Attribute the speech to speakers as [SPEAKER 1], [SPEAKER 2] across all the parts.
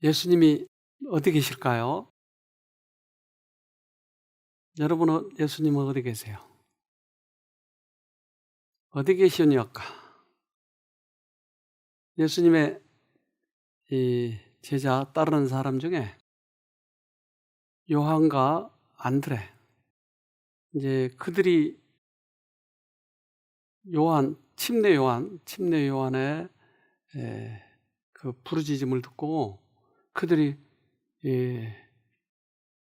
[SPEAKER 1] 예수님이 어디 계실까요? 여러분은 예수님은 어디 계세요? 어디 계시니까? 예수님의 이 제자 따르는 사람 중에 요한과 안드레, 이제 그들이 침례 요한의 그 부르짖음을 듣고 그들이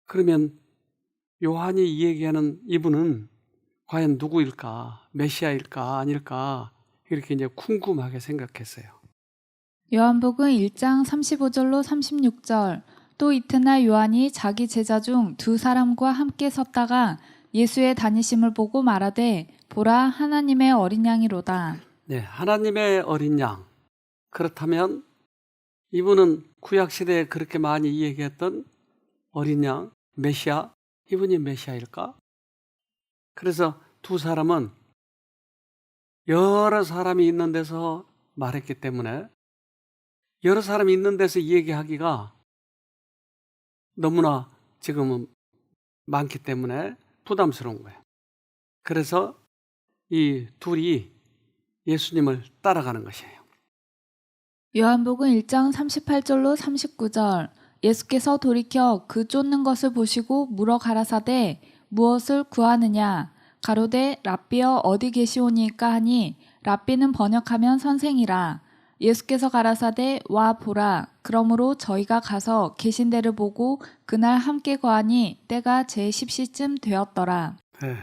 [SPEAKER 1] 그러면 요한이 얘기하는 이분은 과연 누구일까? 메시아일까? 아닐까? 이렇게 이제 궁금하게 생각했어요.
[SPEAKER 2] 요한복음 1장 35절로 36절. 또 이튿날 요한이 자기 제자 중 두 사람과 함께 섰다가 예수의 다니심을 보고 말하되 보라 하나님의 어린 양이로다.
[SPEAKER 1] 네, 하나님의 어린 양. 그렇다면 이분은 구약 시대에 그렇게 많이 얘기했던 어린 양, 메시아, 이분이 메시아일까? 그래서 두 사람은 여러 사람이 있는 데서 말했기 때문에 여러 사람이 있는 데서 얘기하기가 너무나 지금은 많기 때문에 부담스러운 거예요. 그래서 이 둘이 예수님을 따라가는 것이에요.
[SPEAKER 2] 요한복음 1장 38절로 39절. 예수께서 돌이켜 그 쫓는 것을 보시고 물어 가라사대 무엇을 구하느냐? 가로되 랍비여 어디 계시오니까 하니 랍비는 번역하면 선생이라. 예수께서 가라사대 와 보라. 그러므로 저희가 가서 계신 데를 보고 그날 함께 거하니 때가 제 10시쯤 되었더라.
[SPEAKER 1] 네.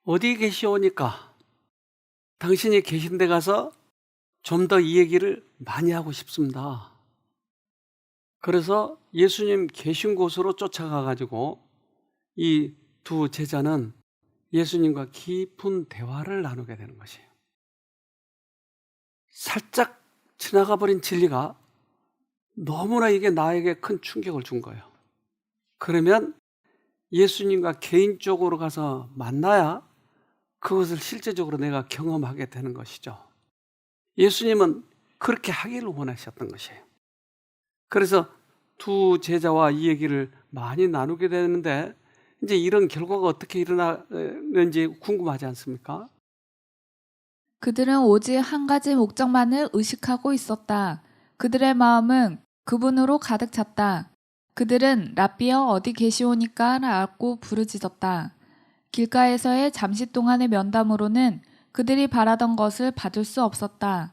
[SPEAKER 1] 어디 계시오니까 당신이 계신 데 가서 좀 더 이 얘기를 많이 하고 싶습니다. 그래서 예수님 계신 곳으로 쫓아가 가지고 이 두 제자는 예수님과 깊은 대화를 나누게 되는 것이에요. 살짝 지나가 버린 진리가 너무나 이게 나에게 큰 충격을 준 거예요. 그러면 예수님과 개인적으로 가서 만나야 그것을 실제적으로 내가 경험하게 되는 것이죠. 예수님은 그렇게 하기를 원하셨던 것이에요. 그래서 두 제자와 이 얘기를 많이 나누게 되는데 이제 이런 결과가 어떻게 일어나는지 궁금하지 않습니까?
[SPEAKER 2] 그들은 오직 한 가지 목적만을 의식하고 있었다. 그들의 마음은 그분으로 가득 찼다. 그들은 랍비여 어디 계시오니까 라고 부르짖었다. 길가에서의 잠시 동안의 면담으로는 그들이 바라던 것을 받을 수 없었다.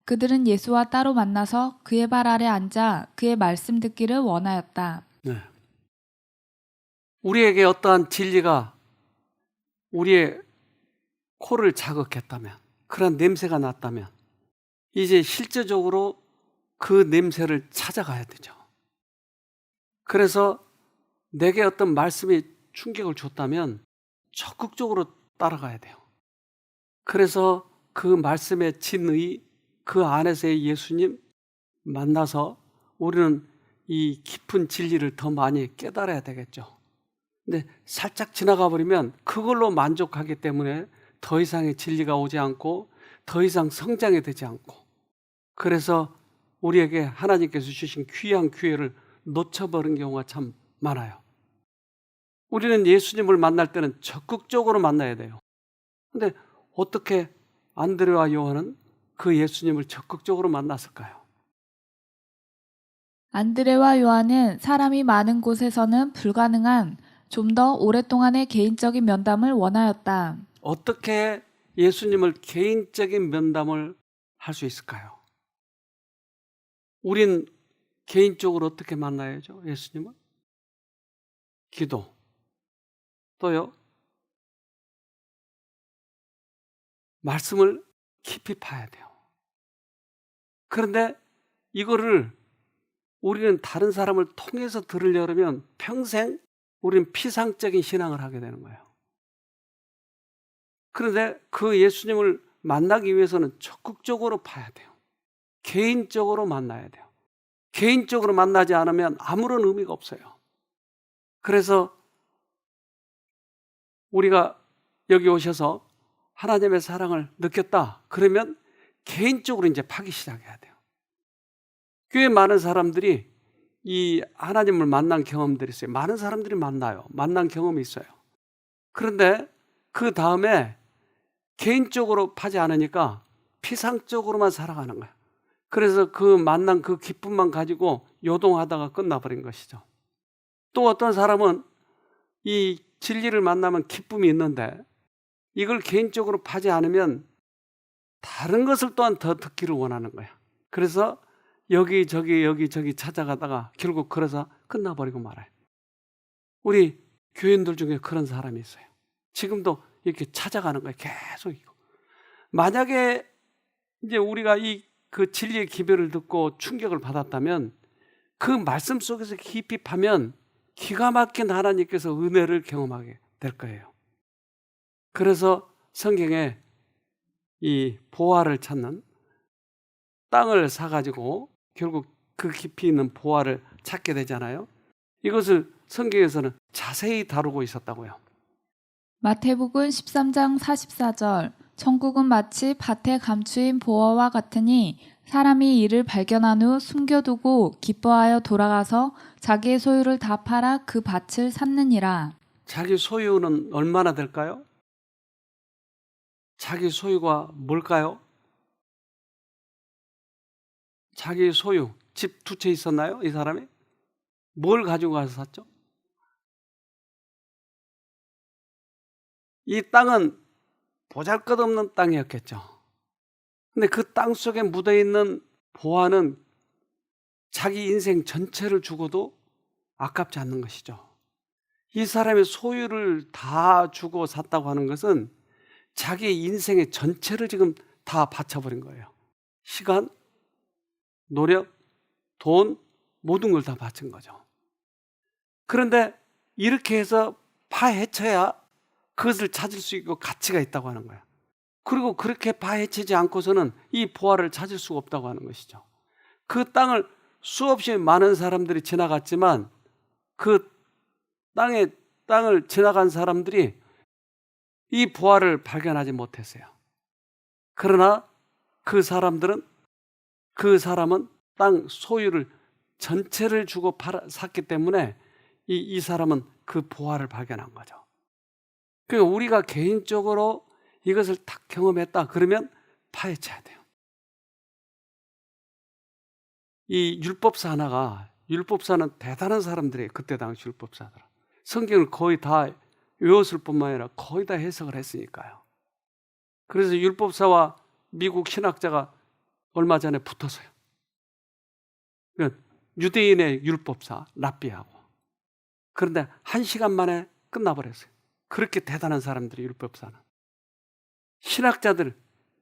[SPEAKER 2] 그들은 예수와 따로 만나서 그의 발 아래 앉아 그의 말씀 듣기를 원하였다.
[SPEAKER 1] 네. 우리에게 어떠한 진리가 우리의 코를 자극했다면, 그런 냄새가 났다면 이제 실제적으로 그 냄새를 찾아가야 되죠. 그래서 내게 어떤 말씀이 충격을 줬다면 적극적으로 따라가야 돼요. 그래서 그 말씀의 진의, 그 안에서의 예수님 만나서 우리는 이 깊은 진리를 더 많이 깨달아야 되겠죠. 근데 살짝 지나가 버리면 그걸로 만족하기 때문에 더 이상의 진리가 오지 않고 더 이상 성장이 되지 않고, 그래서 우리에게 하나님께서 주신 귀한 기회를 놓쳐버린 경우가 참 많아요. 우리는 예수님을 만날 때는 적극적으로 만나야 돼요. 근데 어떻게 안드레와 요한은 그 예수님을 적극적으로 만났을까요?
[SPEAKER 2] 안드레와 요한은 사람이 많은 곳에서는 불가능한 좀 더 오랫동안의 개인적인 면담을 원하였다.
[SPEAKER 1] 어떻게 예수님을 개인적인 면담을 할 수 있을까요? 우린 개인적으로 어떻게 만나야죠, 예수님을? 기도. 또요? 말씀을 깊이 파야 돼요. 그런데 이거를 우리는 다른 사람을 통해서 들으려면 평생 우리는 피상적인 신앙을 하게 되는 거예요. 그런데 그 예수님을 만나기 위해서는 적극적으로 파야 돼요. 개인적으로 만나야 돼요. 개인적으로 만나지 않으면 아무런 의미가 없어요. 그래서 우리가 여기 오셔서 하나님의 사랑을 느꼈다. 그러면 개인적으로 이제 파기 시작해야 돼요. 교회 많은 사람들이 이 하나님을 만난 경험들이 있어요. 많은 사람들이 만나요. 만난 경험이 있어요. 그런데 그 다음에 개인적으로 파지 않으니까 피상적으로만 살아가는 거예요. 그래서 그 만난 그 기쁨만 가지고 요동하다가 끝나버린 것이죠. 또 어떤 사람은 이 진리를 만나면 기쁨이 있는데 이걸 개인적으로 파지 않으면 다른 것을 또한 더 듣기를 원하는 거야. 그래서 여기저기 찾아가다가 결국 그래서 끝나버리고 말아요. 우리 교인들 중에 그런 사람이 있어요. 지금도 이렇게 찾아가는 거예요. 계속. 만약에 이제 우리가 그 진리의 기별을 듣고 충격을 받았다면 그 말씀 속에서 깊이 파면 기가 막힌 하나님께서 은혜를 경험하게 될 거예요. 그래서 성경에 이 보화를 찾는, 땅을 사가지고 결국 그 깊이 있는 보화를 찾게 되잖아요. 이것을 성경에서는 자세히 다루고 있었다고요.
[SPEAKER 2] 마태복음 13장 44절 천국은 마치 밭에 감추인 보화와 같으니 사람이 이를 발견한 후 숨겨두고 기뻐하여 돌아가서 자기의 소유를 다 팔아 그 밭을 샀느니라.
[SPEAKER 1] 자기 소유는 얼마나 될까요? 자기 소유가 뭘까요? 자기 소유, 집 2채 있었나요? 이 사람이? 뭘 가지고 가서 샀죠? 이 땅은 보잘것없는 땅이었겠죠. 근데 그 땅 속에 묻어있는 보화는 자기 인생 전체를 주고도 아깝지 않는 것이죠. 이 사람의 소유를 다 주고 샀다고 하는 것은 자기 인생의 전체를 지금 다 바쳐버린 거예요. 시간, 노력, 돈, 모든 걸 다 바친 거죠. 그런데 이렇게 해서 파헤쳐야 그것을 찾을 수 있고 가치가 있다고 하는 거예요. 그리고 그렇게 파헤치지 않고서는 이 보화를 찾을 수가 없다고 하는 것이죠. 그 땅을 수없이 많은 사람들이 지나갔지만 그 땅을 지나간 사람들이 이 보화를 발견하지 못했어요. 그러나 그 사람은 땅 소유를 전체를 주고 샀기 때문에 이 사람은 그 보화를 발견한 거죠. 그러니까 우리가 개인적으로 이것을 딱 경험했다 그러면 파헤쳐야 돼요. 이 율법사는 대단한 사람들이에요. 그때 당시 율법사들. 성경을 거의 다 외웠을 뿐만 아니라 거의 다 해석을 했으니까요. 그래서 율법사와 미국 신학자가 얼마 전에 붙었어요. 그러니까 유대인의 율법사 랍비하고. 그런데 1시간 만에 끝나버렸어요. 그렇게 대단한 사람들이 율법사는. 신학자들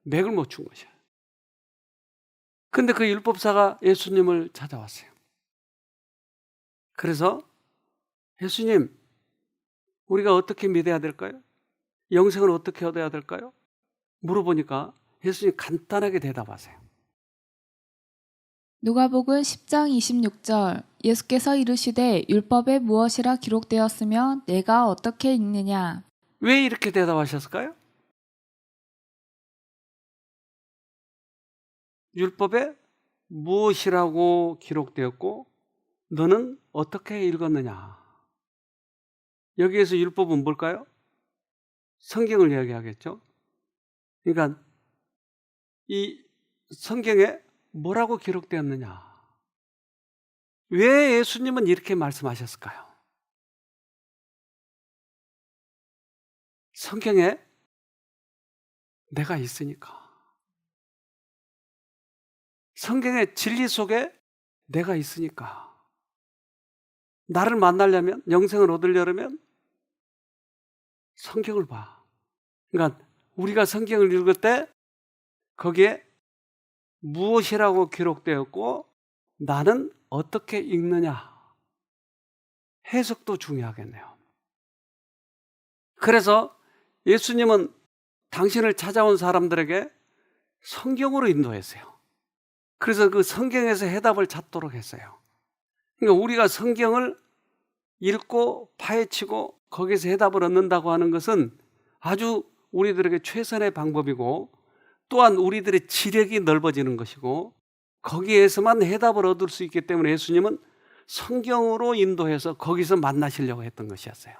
[SPEAKER 1] 맥을 못 춘 것이에요. 근데 그 율법사가 예수님을 찾아왔어요. 그래서 예수님, 우리가 어떻게 믿어야 될까요? 영생을 어떻게 얻어야 될까요? 물어보니까 예수님 간단하게 대답하세요.
[SPEAKER 2] 누가복음 10장 26절 예수께서 이르시되 율법에 무엇이라 기록되었으며 내가 어떻게 읽느냐.
[SPEAKER 1] 왜 이렇게 대답하셨을까요? 율법에 무엇이라고 기록되었고 너는 어떻게 읽었느냐. 여기에서 율법은 뭘까요? 성경을 이야기하겠죠. 그러니까 이 성경에 뭐라고 기록되었느냐. 왜 예수님은 이렇게 말씀하셨을까요? 성경에 내가 있으니까. 성경의 진리 속에 내가 있으니까. 나를 만나려면, 영생을 얻으려면 성경을 봐. 그러니까 우리가 성경을 읽을 때 거기에 무엇이라고 기록되었고 나는 어떻게 읽느냐. 해석도 중요하겠네요. 그래서 예수님은 당신을 찾아온 사람들에게 성경으로 인도했어요. 그래서 그 성경에서 해답을 찾도록 했어요. 그러니까 우리가 성경을 읽고 파헤치고 거기서 해답을 얻는다고 하는 것은 아주 우리들에게 최선의 방법이고 또한 우리들의 지력이 넓어지는 것이고 거기에서만 해답을 얻을 수 있기 때문에 예수님은 성경으로 인도해서 거기서 만나시려고 했던 것이었어요.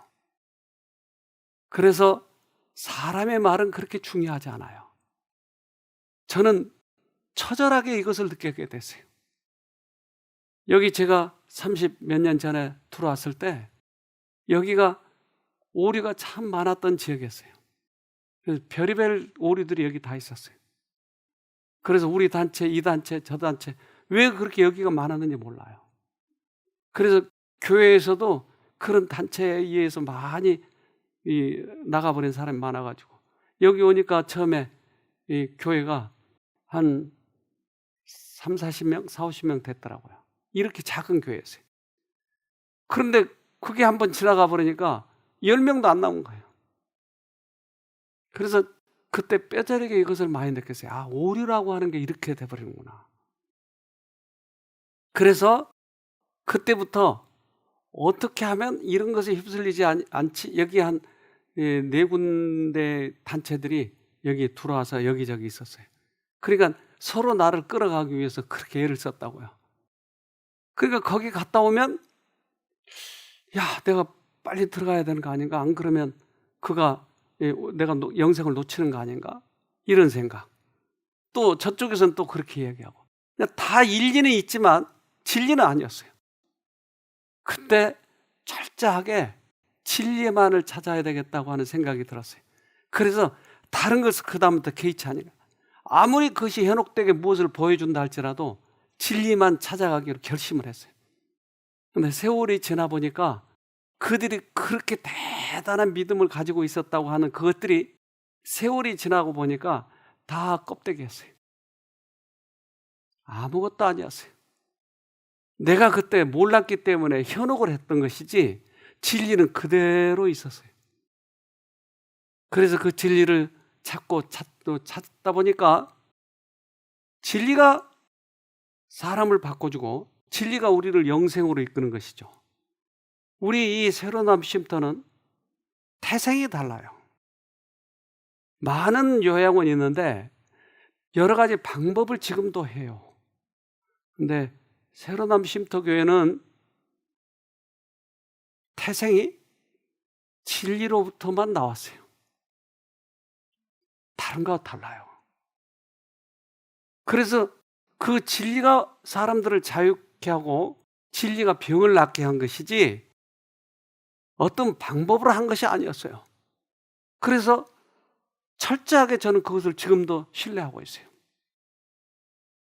[SPEAKER 1] 그래서 사람의 말은 그렇게 중요하지 않아요. 저는 처절하게 이것을 느끼게 됐어요. 여기 제가 30 몇 년 전에 들어왔을 때 여기가 오리가 참 많았던 지역이었어요. 그래서 별의별 오리들이 여기 다 있었어요. 그래서 우리 단체, 이 단체, 저 단체 왜 그렇게 여기가 많았는지 몰라요. 그래서 교회에서도 그런 단체에 의해서 많이 나가버린 사람이 많아가지고 여기 오니까 처음에 이 교회가 한 3, 40명, 4, 50명 됐더라고요. 이렇게 작은 교회였어요. 그런데 그게 한번 지나가 버리니까 10명도 안 남은 거예요. 그래서 그때 뼈저리게 이것을 많이 느꼈어요. 아, 오류라고 하는 게 이렇게 돼버리는구나. 그래서 그때부터 어떻게 하면 이런 것에 휩쓸리지 않지? 여기 한 4군데 단체들이 여기 들어와서 여기저기 있었어요. 그러니까 서로 나를 끌어가기 위해서 그렇게 애를 썼다고요. 그러니까 거기 갔다 오면 야, 내가 빨리 들어가야 되는 거 아닌가? 안 그러면 그가 내가 영생을 놓치는 거 아닌가? 이런 생각. 또 저쪽에서는 또 그렇게 이야기하고. 다 일리는 있지만 진리는 아니었어요. 그때 철저하게 진리만을 찾아야 되겠다고 하는 생각이 들었어요. 그래서 다른 것을 그다음부터 개의치 않으라. 아무리 그것이 현혹되게 무엇을 보여준다 할지라도 진리만 찾아가기로 결심을 했어요. 그런데 세월이 지나 보니까 그들이 그렇게 대단한 믿음을 가지고 있었다고 하는 그것들이 세월이 지나고 보니까 다 껍데기였어요. 아무것도 아니었어요. 내가 그때 몰랐기 때문에 현혹을 했던 것이지 진리는 그대로 있었어요. 그래서 그 진리를 찾다 보니까 진리가 사람을 바꿔주고 진리가 우리를 영생으로 이끄는 것이죠. 우리 이 새로남 쉼터는 태생이 달라요. 많은 요양원이 있는데 여러 가지 방법을 지금도 해요. 근데 새로남 쉼터교회는 태생이 진리로부터만 나왔어요. 다른 거와 달라요. 그래서 그 진리가 사람들을 자유케 하고 진리가 병을 낫게 한 것이지 어떤 방법으로 한 것이 아니었어요. 그래서 철저하게 저는 그것을 지금도 신뢰하고 있어요.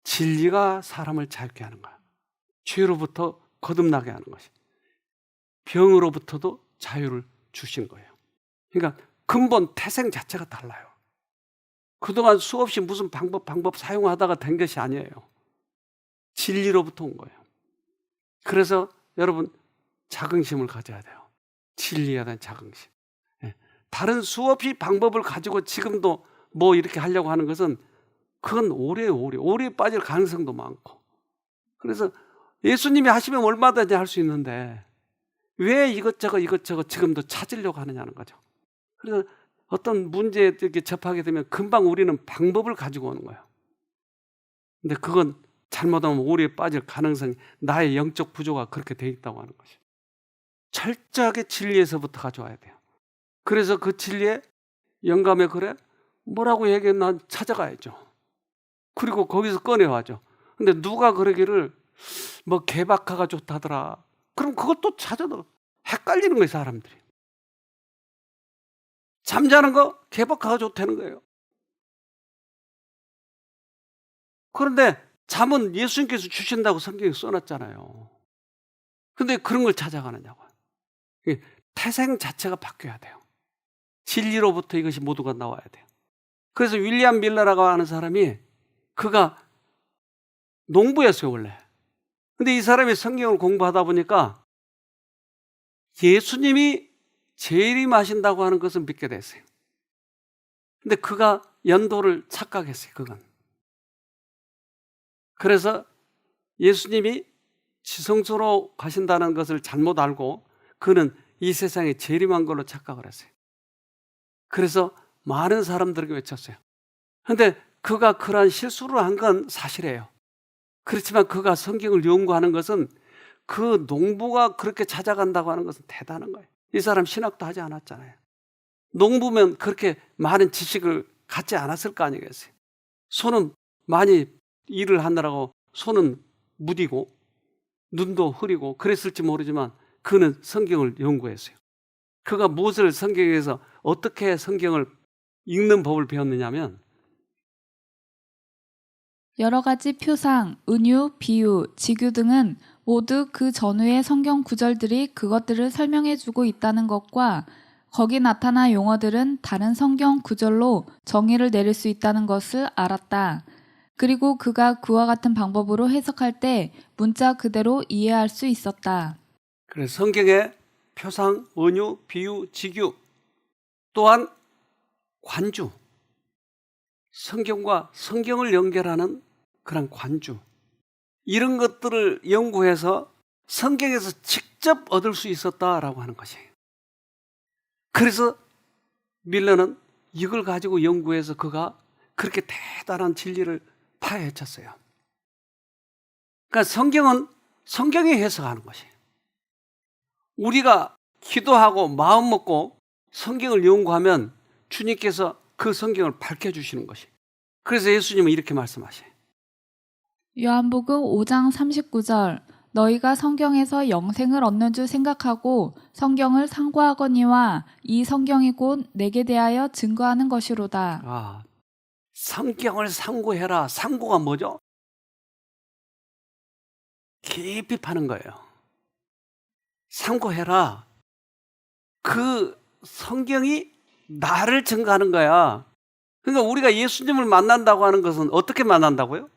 [SPEAKER 1] 진리가 사람을 자유케 하는 거예요. 죄로부터 거듭나게 하는 것이. 병으로부터도 자유를 주신 거예요. 그러니까 근본 태생 자체가 달라요. 그동안 수없이 무슨 방법 사용하다가 된 것이 아니에요. 진리로부터 온 거예요. 그래서 여러분 자긍심을 가져야 돼요. 진리에 대한 자긍심. 다른 수없이 방법을 가지고 지금도 뭐 이렇게 하려고 하는 것은 그건 오래에 빠질 가능성도 많고. 그래서 예수님이 하시면 얼마든지 할 수 있는데 왜 이것저것 지금도 찾으려고 하느냐는 거죠. 그래서 어떤 문제에 이렇게 접하게 되면 금방 우리는 방법을 가지고 오는 거예요. 근데 그건 잘못하면 오류에 빠질 가능성이 나의 영적 부조가 그렇게 돼 있다고 하는 것이죠. 철저하게 진리에서부터 가져와야 돼요. 그래서 그 진리에 영감에 그래? 뭐라고 얘기했나 찾아가야죠. 그리고 거기서 꺼내와죠. 근데 누가 그러기를 뭐 개박하가 좋다더라. 그럼 그것도 찾아도 헷갈리는 거예요, 사람들이. 잠자는 거 개박하가 좋다는 거예요. 그런데 잠은 예수님께서 주신다고 성경에 써놨잖아요. 근데 그런 걸 찾아가느냐고요. 태생 자체가 바뀌어야 돼요. 진리로부터 이것이 모두가 나와야 돼요. 그래서 윌리엄 밀러라고 하는 사람이 그가 농부였어요, 원래. 근데 이 사람이 성경을 공부하다 보니까 예수님이 재림하신다고 하는 것을 믿게 됐어요. 근데 그가 연도를 착각했어요, 그건. 그래서 예수님이 지성소로 가신다는 것을 잘못 알고 그는 이 세상에 재림한 걸로 착각을 했어요. 그래서 많은 사람들에게 외쳤어요. 그런데 그가 그러한 실수를 한 건 사실이에요. 그렇지만 그가 성경을 연구하는 것은 그 농부가 그렇게 찾아간다고 하는 것은 대단한 거예요. 이 사람 신학도 하지 않았잖아요. 농부면 그렇게 많은 지식을 갖지 않았을 거 아니겠어요. 손은 많이 일을 하느라고 손은 무디고 눈도 흐리고 그랬을지 모르지만 그는 성경을 연구했어요. 그가 무엇을 성경에서 어떻게 성경을 읽는 법을 배웠느냐면
[SPEAKER 2] 여러 가지 표상, 은유, 비유, 직유 등은 모두 그 전후의 성경 구절들이 그것들을 설명해주고 있다는 것과 거기 나타난 용어들은 다른 성경 구절로 정의를 내릴 수 있다는 것을 알았다. 그리고 그가 그와 같은 방법으로 해석할 때 문자 그대로 이해할 수 있었다.
[SPEAKER 1] 그래서 성경의 표상, 은유, 비유, 직유 또한 관주, 성경과 성경을 연결하는 그런 관주, 이런 것들을 연구해서 성경에서 직접 얻을 수 있었다라고 하는 것이에요. 그래서 밀러는 이걸 가지고 연구해서 그가 그렇게 대단한 진리를 파헤쳤어요. 그러니까 성경은 성경이 해석하는 것이에요. 우리가 기도하고 마음 먹고 성경을 연구하면 주님께서 그 성경을 밝혀주시는 것이에요. 그래서 예수님은 이렇게 말씀하셔요.
[SPEAKER 2] 요한복음 5장 39절 너희가 성경에서 영생을 얻는 줄 생각하고 성경을 상고하거니와 이 성경이 곧 내게 대하여 증거하는 것이로다.
[SPEAKER 1] 성경을 상고해라. 상고가 뭐죠? 깊이 파는 거예요. 상고해라. 그 성경이 나를 증거하는 거야. 그러니까 우리가 예수님을 만난다고 하는 것은 어떻게 만난다고요?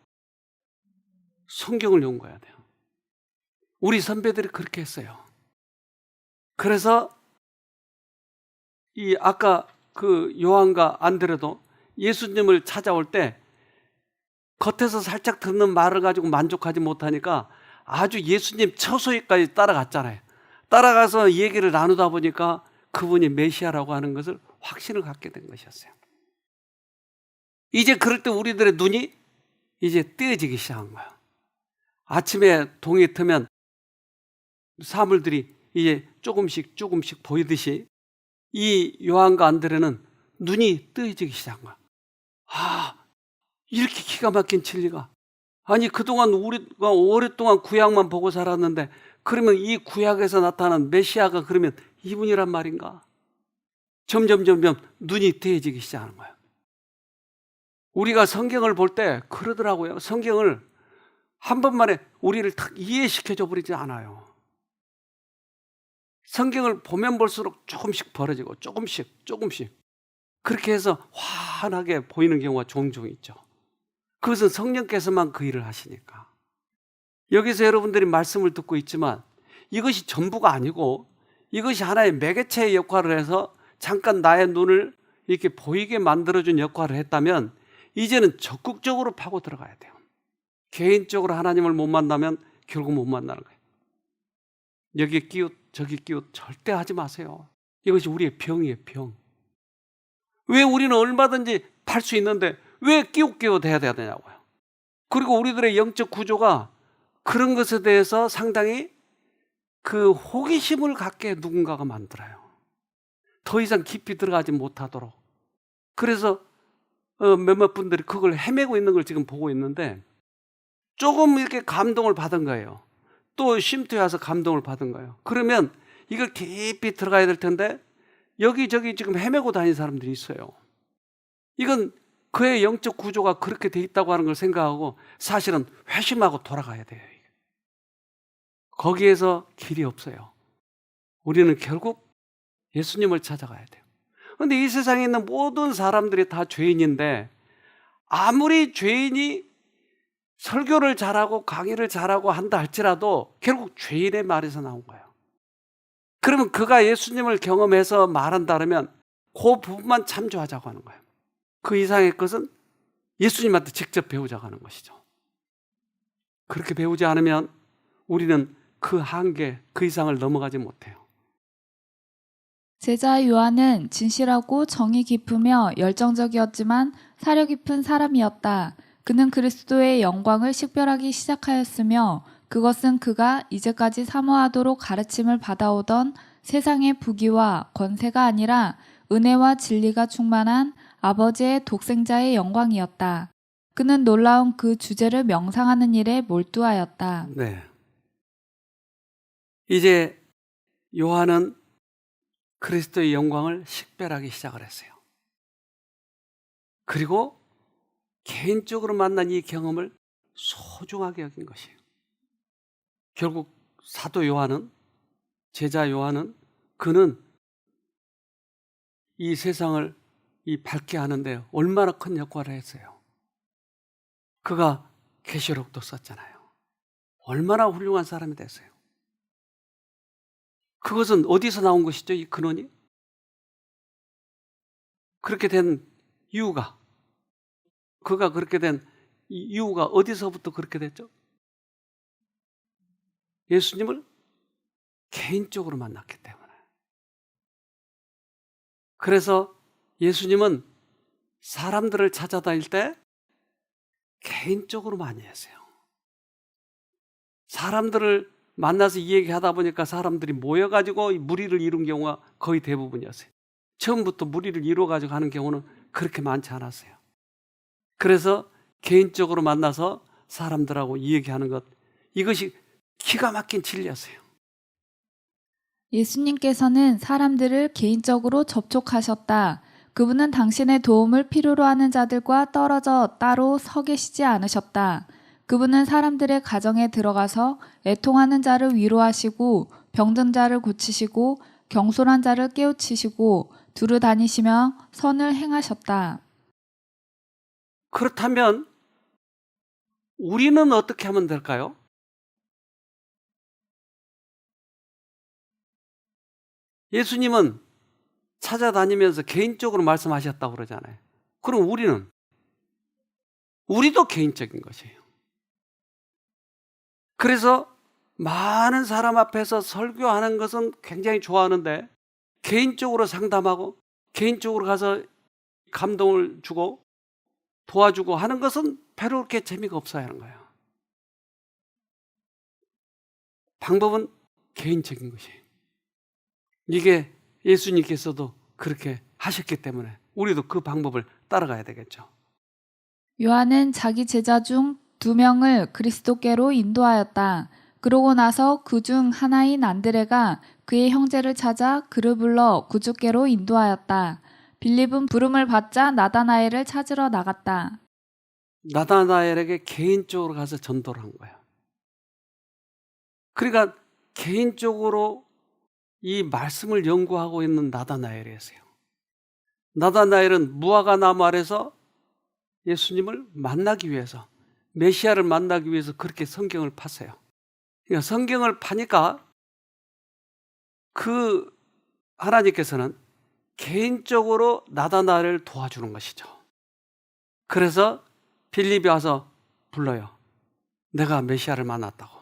[SPEAKER 1] 성경을 연구해야 돼요. 우리 선배들이 그렇게 했어요. 그래서 이 아까 그 요한과 안드레도 예수님을 찾아올 때 겉에서 살짝 듣는 말을 가지고 만족하지 못하니까 아주 예수님 처소에까지 따라갔잖아요. 따라가서 얘기를 나누다 보니까 그분이 메시아라고 하는 것을 확신을 갖게 된 것이었어요. 이제 그럴 때 우리들의 눈이 이제 뜨여지기 시작한 거예요. 아침에 동이 트면 사물들이 이제 조금씩 보이듯이 이 요한과 안드레는 눈이 뜨여지기 시작한 거야. 이렇게 기가 막힌 진리가. 아니 그동안 우리가 오랫동안 구약만 보고 살았는데 그러면 이 구약에서 나타난 메시아가 그러면 이분이란 말인가? 점점 눈이 뜨여지기 시작하는 거예요. 우리가 성경을 볼 때 그러더라고요. 성경을 한 번만에 우리를 탁 이해시켜줘 버리지 않아요. 성경을 보면 볼수록 조금씩 벌어지고 조금씩 그렇게 해서 환하게 보이는 경우가 종종 있죠. 그것은 성령께서만 그 일을 하시니까. 여기서 여러분들이 말씀을 듣고 있지만 이것이 전부가 아니고 이것이 하나의 매개체의 역할을 해서 잠깐 나의 눈을 이렇게 보이게 만들어준 역할을 했다면 이제는 적극적으로 파고 들어가야 돼요. 개인적으로 하나님을 못 만나면 결국 못 만나는 거예요. 여기 끼웃 저기 끼웃 절대 하지 마세요. 이것이 우리의 병이에요. 병. 왜 우리는 얼마든지 팔 수 있는데 왜 끼웃끼웃 해야 되냐고요. 그리고 우리들의 영적 구조가 그런 것에 대해서 상당히 그 호기심을 갖게 누군가가 만들어요. 더 이상 깊이 들어가지 못하도록. 그래서 몇몇 분들이 그걸 헤매고 있는 걸 지금 보고 있는데 조금 이렇게 감동을 받은 거예요. 또 쉼터에 와서 감동을 받은 거예요. 그러면 이걸 깊이 들어가야 될 텐데 여기저기 지금 헤매고 다니는 사람들이 있어요. 이건 그의 영적 구조가 그렇게 돼 있다고 하는 걸 생각하고 사실은 회심하고 돌아가야 돼요. 거기에서 길이 없어요. 우리는 결국 예수님을 찾아가야 돼요. 그런데 이 세상에 있는 모든 사람들이 다 죄인인데 아무리 죄인이 설교를 잘하고 강의를 잘하고 한다 할지라도 결국 죄인의 말에서 나온 거예요. 그러면 그가 예수님을 경험해서 말한다 그러면 그 부분만 참조하자고 하는 거예요. 그 이상의 것은 예수님한테 직접 배우자고 하는 것이죠. 그렇게 배우지 않으면 우리는 그 한계, 그 이상을 넘어가지 못해요.
[SPEAKER 2] 제자 요한은 진실하고 정이 깊으며 열정적이었지만 사려 깊은 사람이었다. 그는 그리스도의 영광을 식별하기 시작하였으며 그것은 그가 이제까지 사모하도록 가르침을 받아오던 세상의 부귀와 권세가 아니라 은혜와 진리가 충만한 아버지의 독생자의 영광이었다. 그는 놀라운 그 주제를 명상하는 일에 몰두하였다.
[SPEAKER 1] 네. 이제 요한은 그리스도의 영광을 식별하기 시작을 했어요. 그리고 개인적으로 만난 이 경험을 소중하게 여긴 것이에요. 결국 사도 요한은, 제자 요한은, 그는 이 세상을 밝게 하는데 얼마나 큰 역할을 했어요. 그가 계시록도 썼잖아요. 얼마나 훌륭한 사람이 됐어요. 그것은 어디서 나온 것이죠, 이 근원이? 그렇게 된 이유가, 그가 그렇게 된 이유가 어디서부터 그렇게 됐죠? 예수님을 개인적으로 만났기 때문에. 그래서 예수님은 사람들을 찾아다닐 때 개인적으로 많이 했어요. 사람들을 만나서 이 얘기하다 보니까 사람들이 모여가지고 무리를 이룬 경우가 거의 대부분이었어요. 처음부터 무리를 이루어가지고 하는 경우는 그렇게 많지 않았어요. 그래서 개인적으로 만나서 사람들하고 이 얘기하는 것, 이것이 기가 막힌 진리였어요.
[SPEAKER 2] 예수님께서는 사람들을 개인적으로 접촉하셨다. 그분은 당신의 도움을 필요로 하는 자들과 떨어져 따로 서 계시지 않으셨다. 그분은 사람들의 가정에 들어가서 애통하는 자를 위로하시고 병든 자를 고치시고 경솔한 자를 깨우치시고 두루 다니시며 선을 행하셨다.
[SPEAKER 1] 그렇다면 우리는 어떻게 하면 될까요? 예수님은 찾아다니면서 개인적으로 말씀하셨다고 그러잖아요. 그럼 우리도 개인적인 것이에요. 그래서 많은 사람 앞에서 설교하는 것은 굉장히 좋아하는데 개인적으로 상담하고 개인적으로 가서 감동을 주고 도와주고 하는 것은 별로 그렇게 재미가 없어야 하는 거예요. 방법은 개인적인 것이에요. 이게 예수님께서도 그렇게 하셨기 때문에 우리도 그 방법을 따라가야 되겠죠.
[SPEAKER 2] 요한은 자기 제자 중 2명을 그리스도께로 인도하였다. 그러고 나서 그 중 하나인 안드레가 그의 형제를 찾아 그를 불러 구주께로 인도하였다. 빌립은 부름을 받자 나다나엘을 찾으러 나갔다.
[SPEAKER 1] 나다나엘에게 개인적으로 가서 전도를 한 거예요. 그러니까 개인적으로 이 말씀을 연구하고 있는 나다나엘이었어요. 나다나엘은 무화과 나무 아래서 예수님을 만나기 위해서, 메시아를 만나기 위해서 그렇게 성경을 팠어요. 그러니까 성경을 파니까 그 하나님께서는 개인적으로 나다나엘을 도와주는 것이죠. 그래서 빌립이 와서 불러요. 내가 메시아를 만났다고.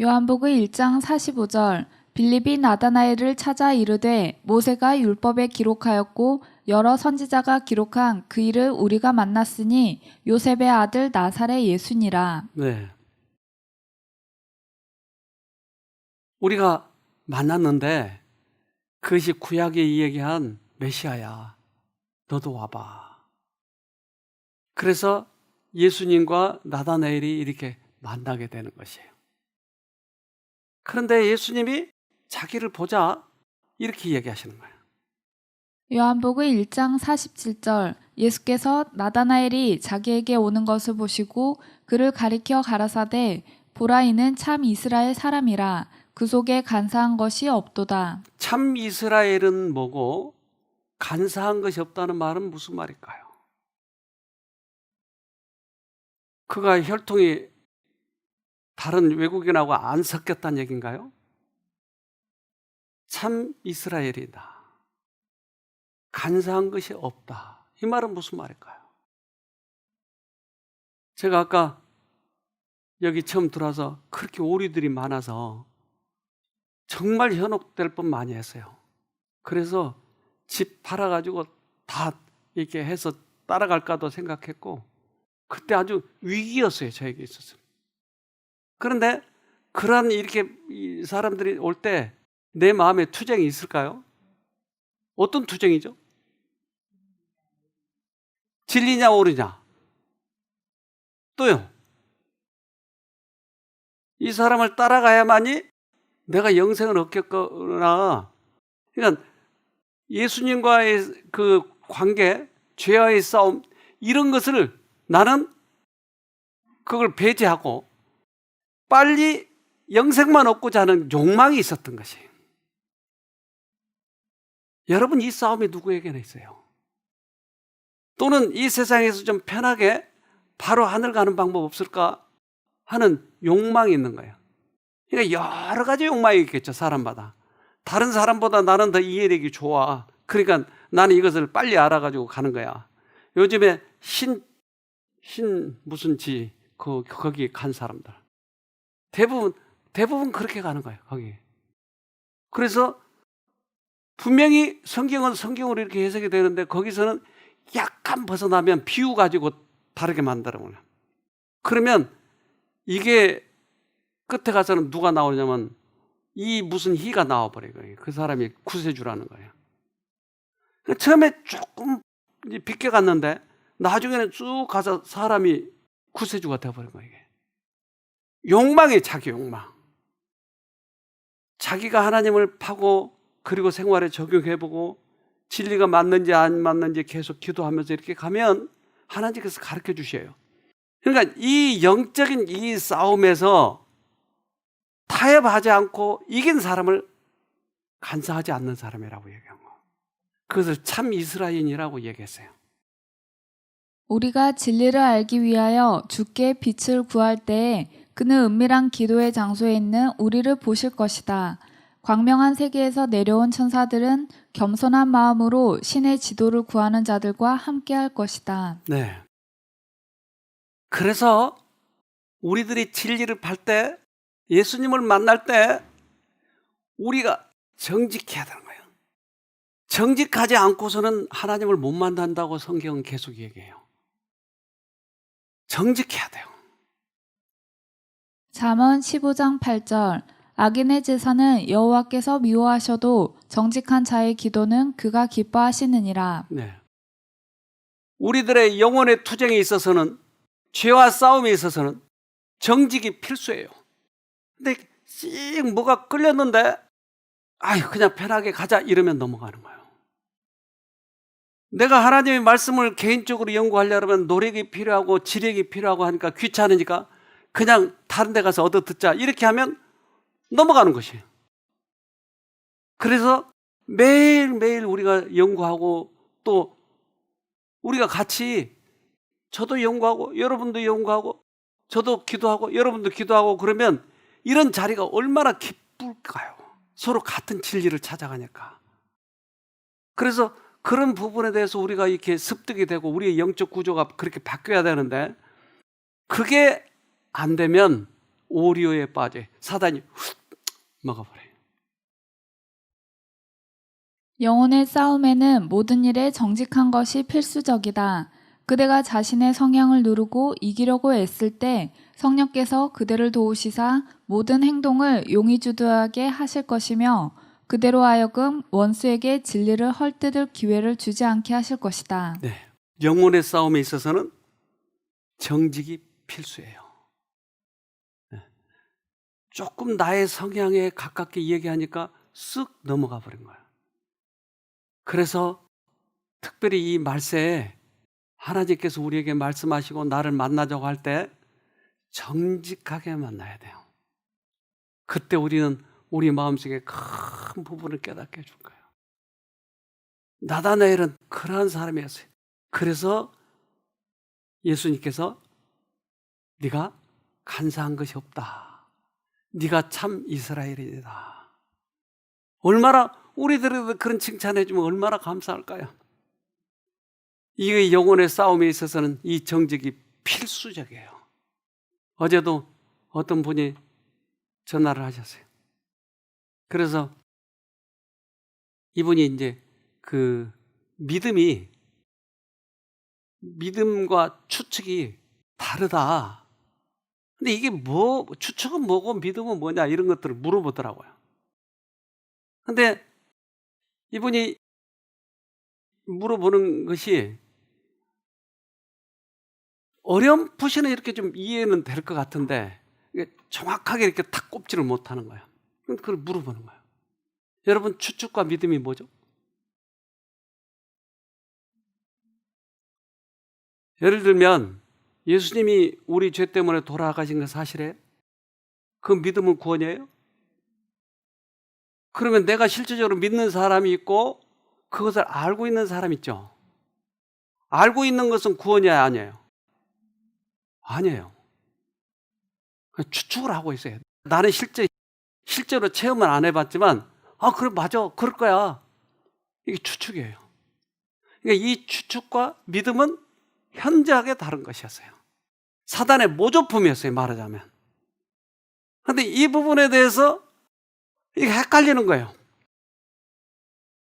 [SPEAKER 2] 요한복음 1장 45절 빌립이 나다나엘을 찾아 이르되 모세가 율법에 기록하였고 여러 선지자가 기록한 그 일을 우리가 만났으니 요셉의 아들 나사렛 예수니라.
[SPEAKER 1] 네. 우리가 만났는데 그것이 구약에 이야기한 메시아야. 너도 와봐. 그래서 예수님과 나다나엘이 이렇게 만나게 되는 것이에요. 그런데 예수님이 자기를 보자 이렇게 이야기하시는 거예요.
[SPEAKER 2] 요한복음 1장 47절 예수께서 나다나엘이 자기에게 오는 것을 보시고 그를 가리켜 가라사대 보라 이는 참 이스라엘 사람이라 그 속에 간사한 것이 없도다.
[SPEAKER 1] 참 이스라엘은 뭐고 간사한 것이 없다는 말은 무슨 말일까요? 그가 혈통이 다른 외국인하고 안 섞였다는 얘기인가요? 참 이스라엘이다. 간사한 것이 없다. 이 말은 무슨 말일까요? 제가 아까 여기 처음 들어와서 그렇게 오리들이 많아서 정말 현혹될 뻔 많이 했어요. 그래서 집 팔아가지고 다 이렇게 해서 따라갈까도 생각했고 그때 아주 위기였어요, 저에게 있어서. 그런데 그런 이렇게 이 사람들이 올 때 내 마음에 투쟁이 있을까요? 어떤 투쟁이죠? 진리냐 오르냐. 또요. 이 사람을 따라가야만이 내가 영생을 얻겠거나, 그러니까 예수님과의 그 관계, 죄와의 싸움, 이런 것을 나는 그걸 배제하고 빨리 영생만 얻고자 하는 욕망이 있었던 것이. 여러분, 이 싸움이 누구에게나 있어요. 또는 이 세상에서 좀 편하게 바로 하늘 가는 방법 없을까 하는 욕망이 있는 거예요. 그러니까 여러 가지 욕망이 있겠죠, 사람마다. 다른 사람보다 나는 더 이해력이 좋아. 그러니까 나는 이것을 빨리 알아가지고 가는 거야. 요즘에 무슨 거기 간 사람들. 대부분 그렇게 가는 거예요, 거기. 그래서 분명히 성경은 성경으로 이렇게 해석이 되는데 거기서는 약간 벗어나면 비유 가지고 다르게 만들어버려. 그러면 이게 끝에 가서는 누가 나오냐면 이 무슨 희가 나와버려요. 그 사람이 구세주라는 거예요. 처음에 조금 비껴갔는데 나중에는 쭉 가서 사람이 구세주가 되어버린 거예요. 이게. 욕망이에요, 자기 욕망. 자기가 하나님을 파고 그리고 생활에 적용해보고 진리가 맞는지 안 맞는지 계속 기도하면서 이렇게 가면 하나님께서 가르쳐 주셔요. 그러니까 이 영적인 이 싸움에서 타협하지 않고 이긴 사람을 간사하지 않는 사람이라고 얘기한 거. 그것을 참 이스라엘이라고 얘기했어요.
[SPEAKER 2] 우리가 진리를 알기 위하여 주께 빛을 구할 때에 그는 은밀한 기도의 장소에 있는 우리를 보실 것이다. 광명한 세계에서 내려온 천사들은 겸손한 마음으로 신의 지도를 구하는 자들과 함께할 것이다.
[SPEAKER 1] 네. 그래서 우리들이 진리를 팔 때, 예수님을 만날 때 우리가 정직해야 되는 거예요. 정직하지 않고서는 하나님을 못 만난다고 성경은 계속 얘기해요. 정직해야 돼요.
[SPEAKER 2] 잠언 15장 8절 악인의 제사는 여호와께서 미워하셔도 정직한 자의 기도는 그가 기뻐하시느니라.
[SPEAKER 1] 네. 우리들의 영혼의 투쟁에 있어서는, 죄와 싸움에 있어서는 정직이 필수예요. 근데 씩 뭐가 끌렸는데 아유 그냥 편하게 가자 이러면 넘어가는 거예요. 내가 하나님의 말씀을 개인적으로 연구하려면 노력이 필요하고 지력이 필요하고 하니까 귀찮으니까 그냥 다른 데 가서 얻어 듣자 이렇게 하면 넘어가는 것이에요. 그래서 매일매일 우리가 연구하고 또 우리가 같이 저도 연구하고 여러분도 연구하고 저도 기도하고 여러분도 기도하고 그러면 이런 자리가 얼마나 기쁠까요? 서로 같은 진리를 찾아가니까. 그래서 그런 부분에 대해서 우리가 이렇게 습득이 되고 우리의 영적 구조가 그렇게 바뀌어야 되는데 그게 안 되면 오리오에 빠져 사단이 훅 먹어버려요.
[SPEAKER 2] 영혼의 싸움에는 모든 일에 정직한 것이 필수적이다. 그대가 자신의 성향을 누르고 이기려고 애쓸 때 성령께서 그대를 도우시사 모든 행동을 용의주도하게 하실 것이며 그대로 하여금 원수에게 진리를 헐뜯을 기회를 주지 않게 하실 것이다.
[SPEAKER 1] 네. 영혼의 싸움에 있어서는 정직이 필수예요. 네. 조금 나의 성향에 가깝게 얘기하니까 쓱 넘어가 버린 거예요. 그래서 특별히 이 말세에 하나님께서 우리에게 말씀하시고 나를 만나자고 할 때 정직하게 만나야 돼요. 그때 우리는 우리 마음속에 큰 부분을 깨닫게 해줄 거예요. 나다나엘은 그러한 사람이었어요. 그래서 예수님께서 네가 간사한 것이 없다. 네가 참 이스라엘이다. 얼마나 우리들에게 그런 칭찬해 주면 얼마나 감사할까요? 이게 영혼의 싸움에 있어서는 이 정직이 필수적이에요. 어제도 어떤 분이 전화를 하셨어요. 그래서 이분이 이제 그 믿음과 추측이 다르다. 근데 이게 추측은 뭐고 믿음은 뭐냐 이런 것들을 물어보더라고요. 근데 이분이 물어보는 것이 어렴풋이는 이렇게 좀 이해는 될 것 같은데 이게 정확하게 이렇게 탁 꼽지를 못하는 거예요. 그걸 물어보는 거예요. 여러분, 추측과 믿음이 뭐죠? 예를 들면 예수님이 우리 죄 때문에 돌아가신 거 사실이에요? 그 믿음은 구원이에요? 그러면 내가 실질적으로 믿는 사람이 있고 그것을 알고 있는 사람 있죠? 알고 있는 것은 구원이야, 아니에요? 아니에요. 그냥 추측을 하고 있어요. 나는 실제로 체험을 안 해봤지만 그래, 맞아, 그럴 거야. 이게 추측이에요. 그러니까 이 추측과 믿음은 현저하게 다른 것이었어요. 사단의 모조품이었어요, 말하자면. 그런데 이 부분에 대해서 이게 헷갈리는 거예요.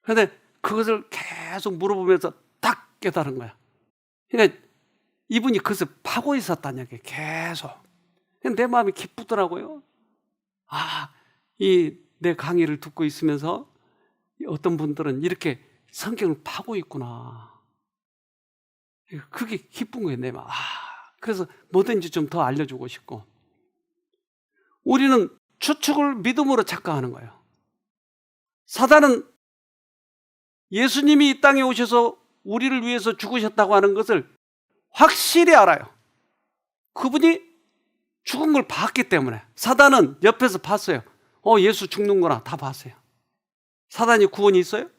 [SPEAKER 1] 그런데 그것을 계속 물어보면서 딱 깨달은 거야. 그러니까 이분이 그것을 파고 있었다는 얘기예요, 계속. 내 마음이 기쁘더라고요. 내 강의를 듣고 있으면서 어떤 분들은 이렇게 성경을 파고 있구나. 그게 기쁜 거예요, 내 마음. 그래서 뭐든지 좀 더 알려주고 싶고. 우리는 추측을 믿음으로 착각하는 거예요. 사단은 예수님이 이 땅에 오셔서 우리를 위해서 죽으셨다고 하는 것을 확실히 알아요. 그분이 죽은 걸 봤기 때문에. 사단은 옆에서 봤어요. 예수 죽는구나, 다 봤어요. 사단이 구원이 있어요?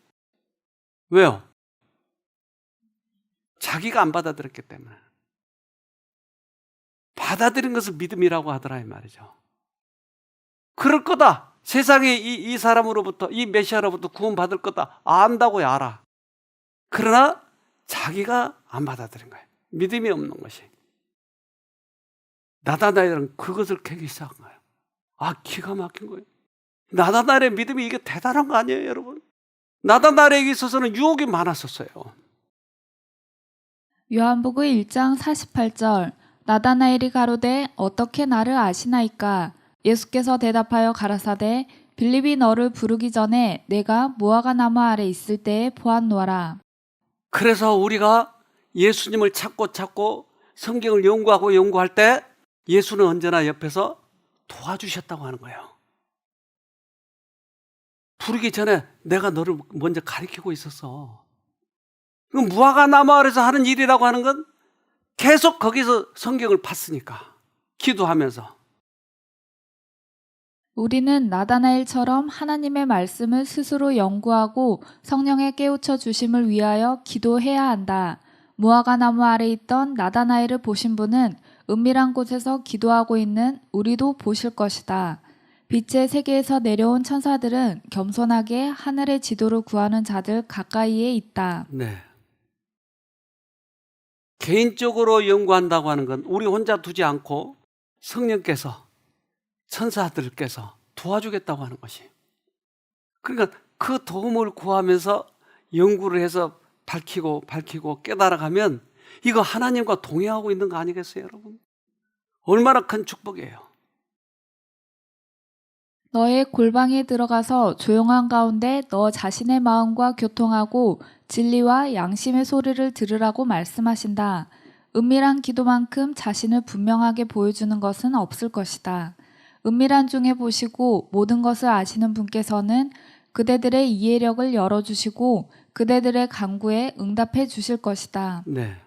[SPEAKER 1] 왜요? 자기가 안 받아들였기 때문에. 받아들인 것을 믿음이라고 하더라 이 말이죠. 그럴 거다. 세상에 이 사람으로부터, 이 메시아로부터 구원받을 거다. 안다고야, 알아. 그러나 자기가 안 받아들인 거예요. 믿음이 없는 것이. 나다나엘은 그것을 캐기 시작한 거예요. 기가 막힌 거예요. 나다나엘의 믿음이 이게 대단한 거 아니에요, 여러분? 나다나엘에게 있어서는 유혹이 많았었어요.
[SPEAKER 2] 요한복음 1장 48절 나다나엘이 가로되 어떻게 나를 아시나이까? 예수께서 대답하여 가라사대 빌립이 너를 부르기 전에 내가 무화과 나무 아래 있을 때에 보았노라.
[SPEAKER 1] 그래서 우리가 예수님을 찾고 성경을 연구할 때 예수는 언제나 옆에서 도와주셨다고 하는 거예요. 부르기 전에 내가 너를 먼저 가리키고 있었어. 무화과 나무 아래서 하는 일이라고 하는 건 계속 거기서 성경을 봤으니까, 기도하면서.
[SPEAKER 2] 우리는 나다나엘처럼 하나님의 말씀을 스스로 연구하고 성령의 깨우쳐 주심을 위하여 기도해야 한다. 무화과 나무 아래 있던 나다나엘을 보신 분은 은밀한 곳에서 기도하고 있는 우리도 보실 것이다. 빛의 세계에서 내려온 천사들은 겸손하게 하늘의 지도를 구하는 자들 가까이에 있다.
[SPEAKER 1] 네. 개인적으로 연구한다고 하는 건 우리 혼자 두지 않고 성령께서, 천사들께서 도와주겠다고 하는 것이. 그러니까 그 도움을 구하면서 연구를 해서 밝히고 깨달아가면 이거 하나님과 동행하고 있는 거 아니겠어요, 여러분? 얼마나 큰 축복이에요.
[SPEAKER 2] 너의 골방에 들어가서 조용한 가운데 너 자신의 마음과 교통하고 진리와 양심의 소리를 들으라고 말씀하신다. 은밀한 기도만큼 자신을 분명하게 보여주는 것은 없을 것이다. 은밀한 중에 보시고 모든 것을 아시는 분께서는 그대들의 이해력을 열어주시고 그대들의 간구에 응답해 주실 것이다.
[SPEAKER 1] 네.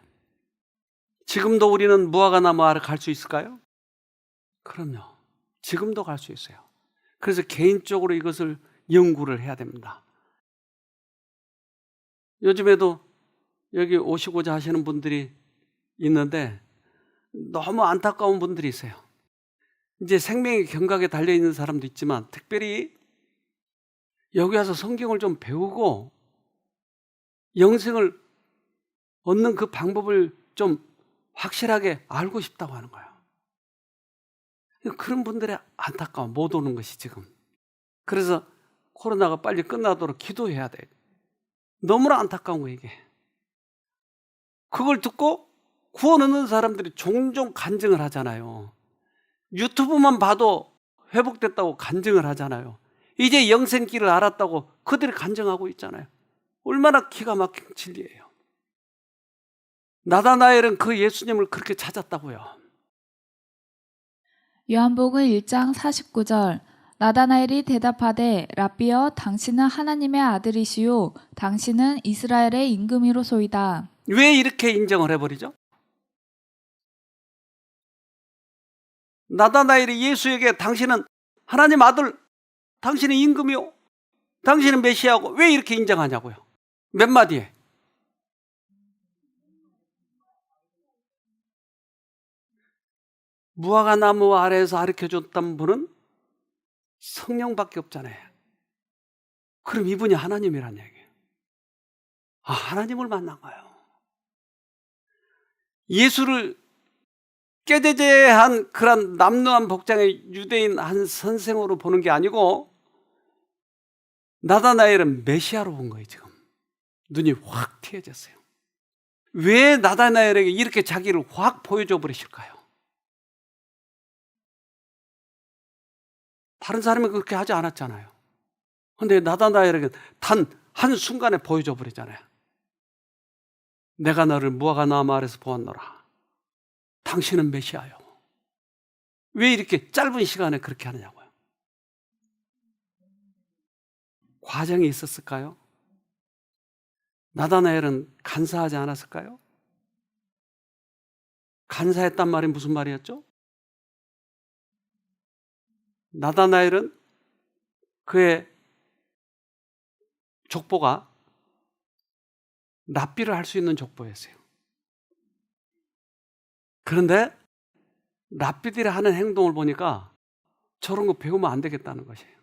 [SPEAKER 1] 지금도 우리는 무화과 나무 아래 갈 수 있을까요? 그럼요. 지금도 갈 수 있어요. 그래서 개인적으로 이것을 연구를 해야 됩니다. 요즘에도 여기 오시고자 하시는 분들이 있는데 너무 안타까운 분들이 있어요. 이제 생명의 경각에 달려있는 사람도 있지만 특별히 여기 와서 성경을 좀 배우고 영생을 얻는 그 방법을 좀 확실하게 알고 싶다고 하는 거예요. 그런 분들의 안타까움, 못 오는 것이 지금. 그래서 코로나가 빨리 끝나도록 기도해야 돼. 너무나 안타까운 거예요, 이게. 그걸 듣고 구원 얻는 사람들이 종종 간증을 하잖아요. 유튜브만 봐도 회복됐다고 간증을 하잖아요. 이제 영생길을 알았다고 그들이 간증하고 있잖아요. 얼마나 기가 막힌 진리예요. 나다나엘은 그 예수님을 그렇게 찾았다고요.
[SPEAKER 2] 요한복음 1장 49절 나다나엘이 대답하되 랍비여 당신은 하나님의 아들이시요 당신은 이스라엘의 임금이로소이다.
[SPEAKER 1] 왜 이렇게 인정을 해버리죠? 나다나엘이 예수에게 당신은 하나님 아들, 당신은 임금이요, 당신은 메시아고, 왜 이렇게 인정하냐고요. 몇 마디에. 무화과 나무 아래에서 가르쳐줬던 분은 성령밖에 없잖아요. 그럼 이분이 하나님이란 얘기예요. 아, 하나님을 만난 거예요. 예수를 깨제제한 그런 남루한 복장의 유대인 한 선생으로 보는 게 아니고 나다나엘은 메시아로 본 거예요. 지금 눈이 확 트여졌어요. 왜 나다나엘에게 이렇게 자기를 확 보여줘 버리실까요? 다른 사람이 그렇게 하지 않았잖아요. 근데 나다나엘에게 단 한순간에 보여줘 버리잖아요. 내가 너를 무화과 나무 아래서 보았노라. 당신은 메시아요. 왜 이렇게 짧은 시간에 그렇게 하느냐고요. 과정이 있었을까요? 나다나엘은 간사하지 않았을까요? 간사했단 말이 무슨 말이었죠? 나다나엘은 그의 족보가 랍비를 할 수 있는 족보였어요. 그런데 랍비들이 하는 행동을 보니까 저런 거 배우면 안 되겠다는 것이에요.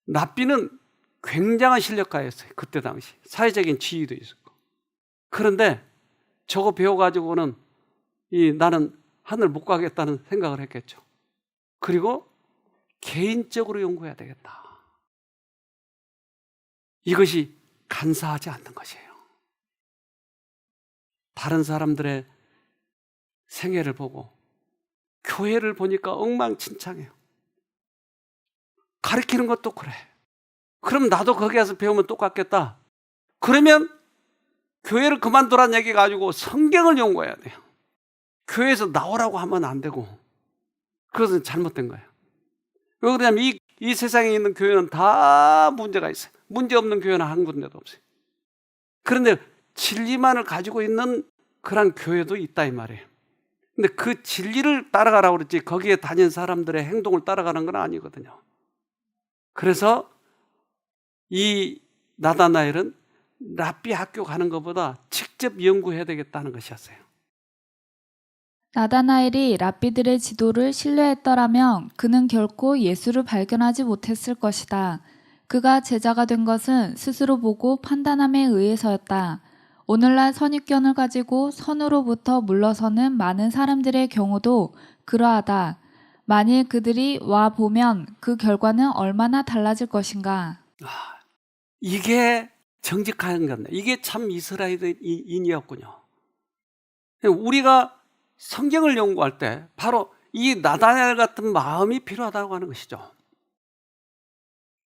[SPEAKER 1] 랍비는 굉장한 실력가였어요. 그때 당시 사회적인 지위도 있었고. 그런데 저거 배워가지고는 나는 하늘 못 가겠다는 생각을 했겠죠. 그리고 개인적으로 연구해야 되겠다. 이것이 간사하지 않는 것이에요. 다른 사람들의 생애를 보고 교회를 보니까 엉망진창해요. 가르치는 것도 그래. 그럼 나도 거기 가서 배우면 똑같겠다. 그러면 교회를 그만두라는 얘기 가지고 성경을 연구해야 돼요. 교회에서 나오라고 하면 안 되고 그것은 잘못된 거예요. 왜 그러냐면 이 세상에 있는 교회는 다 문제가 있어요. 문제 없는 교회는 한 군데도 없어요. 그런데 진리만을 가지고 있는 그런 교회도 있다 이 말이에요. 근데 그 진리를 따라가라고 그랬지 거기에 다닌 사람들의 행동을 따라가는 건 아니거든요. 그래서 이 나다나엘은 랍비 학교 가는 것보다 직접 연구해야 되겠다는 것이었어요.
[SPEAKER 2] 나다나엘이 랍비들의 지도를 신뢰했더라면 그는 결코 예수를 발견하지 못했을 것이다. 그가 제자가 된 것은 스스로 보고 판단함에 의해서였다. 오늘날 선입견을 가지고 선으로부터 물러서는 많은 사람들의 경우도 그러하다. 만일 그들이 와 보면 그 결과는 얼마나 달라질 것인가.
[SPEAKER 1] 이게 정직한 건데 이게 참 이스라엘인이었군요. 우리가 성경을 연구할 때 바로 이 나다나엘 같은 마음이 필요하다고 하는 것이죠.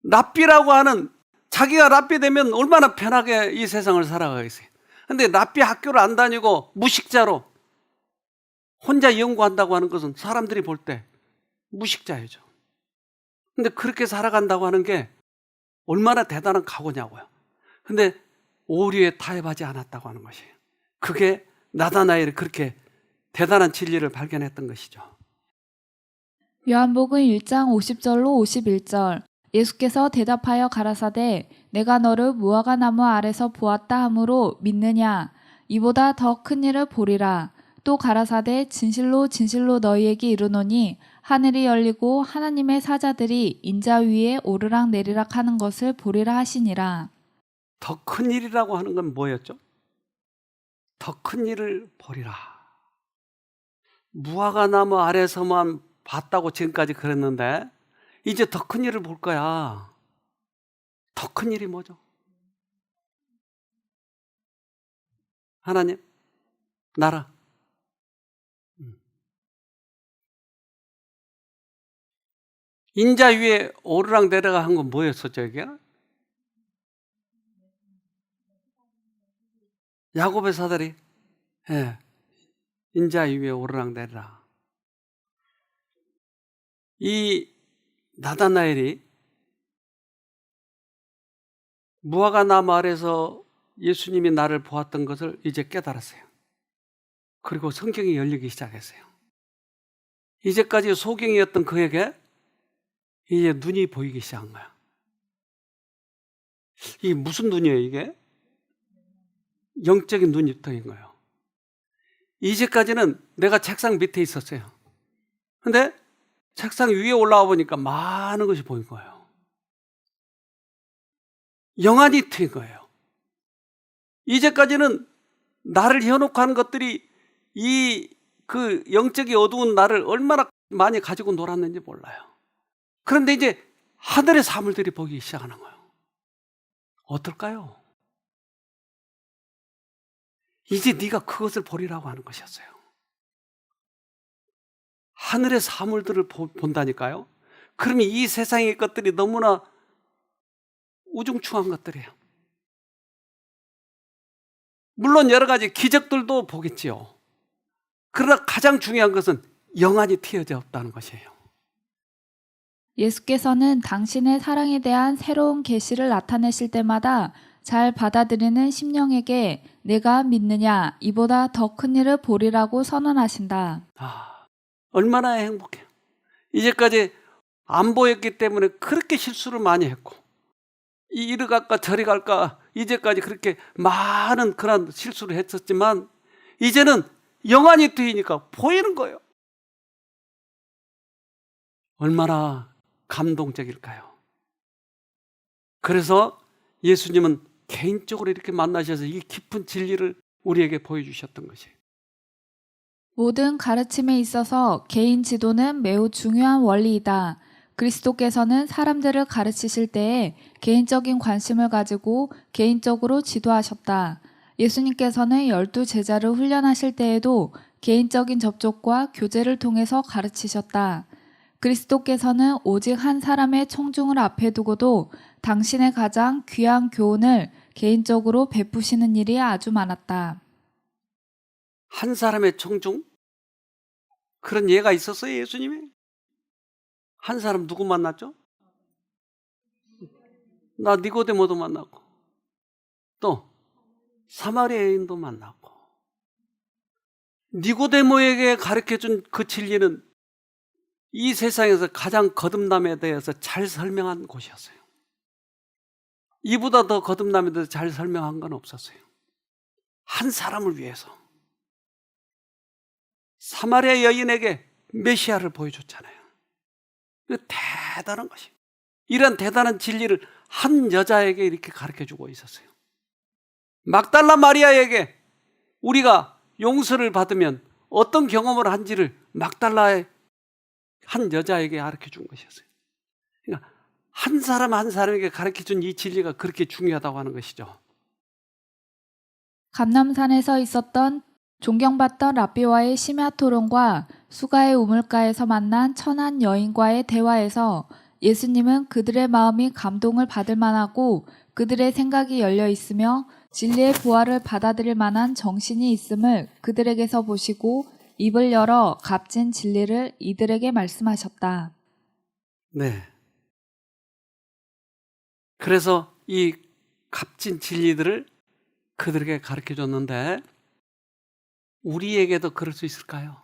[SPEAKER 1] 랍비라고 하는 자기가 랍비 되면 얼마나 편하게 이 세상을 살아가겠어요. 근데 랍비 학교를 안 다니고 무식자로 혼자 연구한다고 하는 것은 사람들이 볼 때 무식자이죠. 근데 그렇게 살아간다고 하는 게 얼마나 대단한 각오냐고요. 근데 오류에 타협하지 않았다고 하는 것이에요. 그게 나다나엘이 그렇게 대단한 진리를 발견했던 것이죠.
[SPEAKER 2] 요한복음 1장 50절로 51절 예수께서 대답하여 가라사대 내가 너를 무화과 나무 아래서 보았다 하므로 믿느냐 이보다 더 큰 일을 보리라. 또 가라사대 진실로 진실로 너희에게 이르노니 하늘이 열리고 하나님의 사자들이 인자 위에 오르락 내리락 하는 것을 보리라 하시니라.
[SPEAKER 1] 더 큰 일이라고 하는 건 뭐였죠? 더 큰 일을 보리라. 무화과 나무 아래서만 봤다고 지금까지 그랬는데 이제 더 큰 일을 볼 거야. 더 큰 일이 뭐죠? 하나님, 나라. 인자 위에 오르락 내리락 한 건 뭐였었죠, 이게? 야곱의 사다리. 예. 인자 위에 오르락 내리락. 이 나다나엘이 무화과 나무 아래서 예수님이 나를 보았던 것을 이제 깨달았어요. 그리고 성경이 열리기 시작했어요. 이제까지 소경이었던 그에게 이제 눈이 보이기 시작한 거야. 이게 무슨 눈이에요, 이게? 영적인 눈이 떠인 거예요. 이제까지는 내가 책상 밑에 있었어요. 근데 책상 위에 올라와 보니까 많은 것이 보인 거예요. 영안이 트인 거예요. 이제까지는 나를 현혹 하는 것들이 그 영적이 어두운 나를 얼마나 많이 가지고 놀았는지 몰라요. 그런데 이제 하늘의 사물들이 보기 시작하는 거예요. 어떨까요? 이제 네가 그것을 보리라고 하는 것이었어요. 하늘의 사물들을 본다니까요. 그러면 이 세상의 것들이 너무나 우중충한 것들이에요. 물론 여러 가지 기적들도 보겠지요. 그러나 가장 중요한 것은 영안이 트여져 없다는 것이에요.
[SPEAKER 2] 예수께서는 당신의 사랑에 대한 새로운 계시를 나타내실 때마다 잘 받아들이는 심령에게 내가 믿느냐 이보다 더 큰 일을 보리라고 선언하신다.
[SPEAKER 1] 얼마나 행복해요. 이제까지 안 보였기 때문에 그렇게 실수를 많이 했고 이리 갈까 저리 갈까 이제까지 그렇게 많은 그런 실수를 했었지만 이제는 영안이 트이니까 보이는 거예요. 얼마나 감동적일까요? 그래서 예수님은 개인적으로 이렇게 만나셔서 이 깊은 진리를 우리에게 보여주셨던 것이에요.
[SPEAKER 2] 모든 가르침에 있어서 개인 지도는 매우 중요한 원리이다. 그리스도께서는 사람들을 가르치실 때에 개인적인 관심을 가지고 개인적으로 지도하셨다. 예수님께서는 12 제자를 훈련하실 때에도 개인적인 접촉과 교제를 통해서 가르치셨다. 그리스도께서는 오직 한 사람의 청중을 앞에 두고도 당신의 가장 귀한 교훈을 개인적으로 베푸시는 일이 아주 많았다.
[SPEAKER 1] 한 사람의 청중? 그런 예가 있었어요, 예수님이? 한 사람 누구 만났죠? 나 니고데모도 만나고 또 사마리아인도 만나고 니고데모에게 가르쳐준 그 진리는 이 세상에서 가장 거듭남에 대해서 잘 설명한 곳이었어요. 이보다 더 거듭남에 대해서 잘 설명한 건 없었어요. 한 사람을 위해서 사마리아 여인에게 메시아를 보여줬잖아요. 그 대단한 것이에요. 이런 대단한 진리를 한 여자에게 이렇게 가르쳐주고 있었어요. 막달라 마리아에게 우리가 용서를 받으면 어떤 경험을 한지를 막달라의 한 여자에게 가르쳐준 것이었어요. 그러니까 한 사람 한 사람에게 가르쳐준 이 진리가 그렇게 중요하다고 하는 것이죠.
[SPEAKER 2] 감람산에서 있었던 존경받던 랍비와의 심야 토론과 수가의 우물가에서 만난 천한 여인과의 대화에서 예수님은 그들의 마음이 감동을 받을 만하고 그들의 생각이 열려 있으며 진리의 부활을 받아들일 만한 정신이 있음을 그들에게서 보시고 입을 열어 값진 진리를 이들에게 말씀하셨다.
[SPEAKER 1] 네. 그래서 이 값진 진리들을 그들에게 가르쳐 줬는데 우리에게도 그럴 수 있을까요?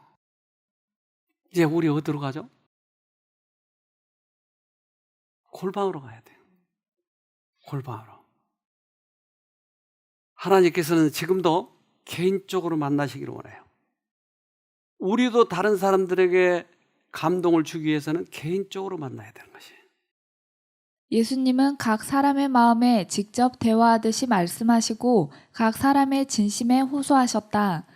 [SPEAKER 1] 이제 우리 어디로 가죠? 골방으로 가야 돼요. 골방으로. 하나님께서는 지금도 개인적으로 만나시기를 원해요. 우리도 다른 사람들에게 감동을 주기 위해서는 개인적으로 만나야 되는 것이에요.
[SPEAKER 2] 예수님은 각 사람의 마음에 직접 대화하듯이 말씀하시고 각 사람의 진심에 호소하셨다.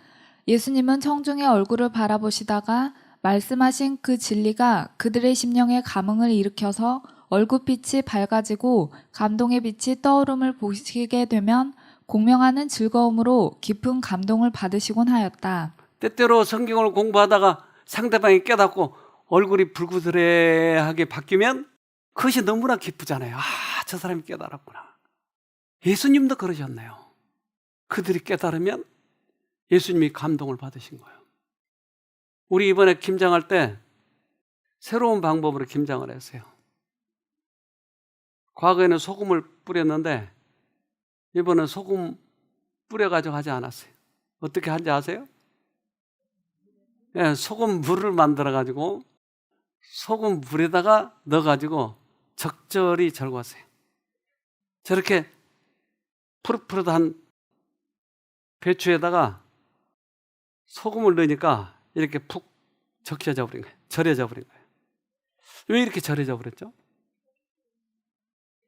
[SPEAKER 2] 예수님은 청중의 얼굴을 바라보시다가 말씀하신 그 진리가 그들의 심령에 감흥을 일으켜서 얼굴빛이 밝아지고 감동의 빛이 떠오름을 보시게 되면 공명하는 즐거움으로 깊은 감동을 받으시곤 하였다.
[SPEAKER 1] 때때로 성경을 공부하다가 상대방이 깨닫고 얼굴이 불구스레하게 바뀌면 그것이 너무나 기쁘잖아요. 아, 저 사람이 깨달았구나. 예수님도 그러셨네요. 그들이 깨달으면 예수님이 감동을 받으신 거예요. 우리 이번에 김장할 때 새로운 방법으로 김장을 했어요. 과거에는 소금을 뿌렸는데 이번엔 소금 뿌려가지고 하지 않았어요. 어떻게 하는지 아세요? 네, 소금 물을 만들어가지고 소금 물에다가 넣어가지고 적절히 절구었어요. 저렇게 푸릇푸릇한 배추에다가 소금을 넣으니까 이렇게 푹 적셔져 버린 거예요. 절여져 버린 거예요. 왜 이렇게 절여져 버렸죠?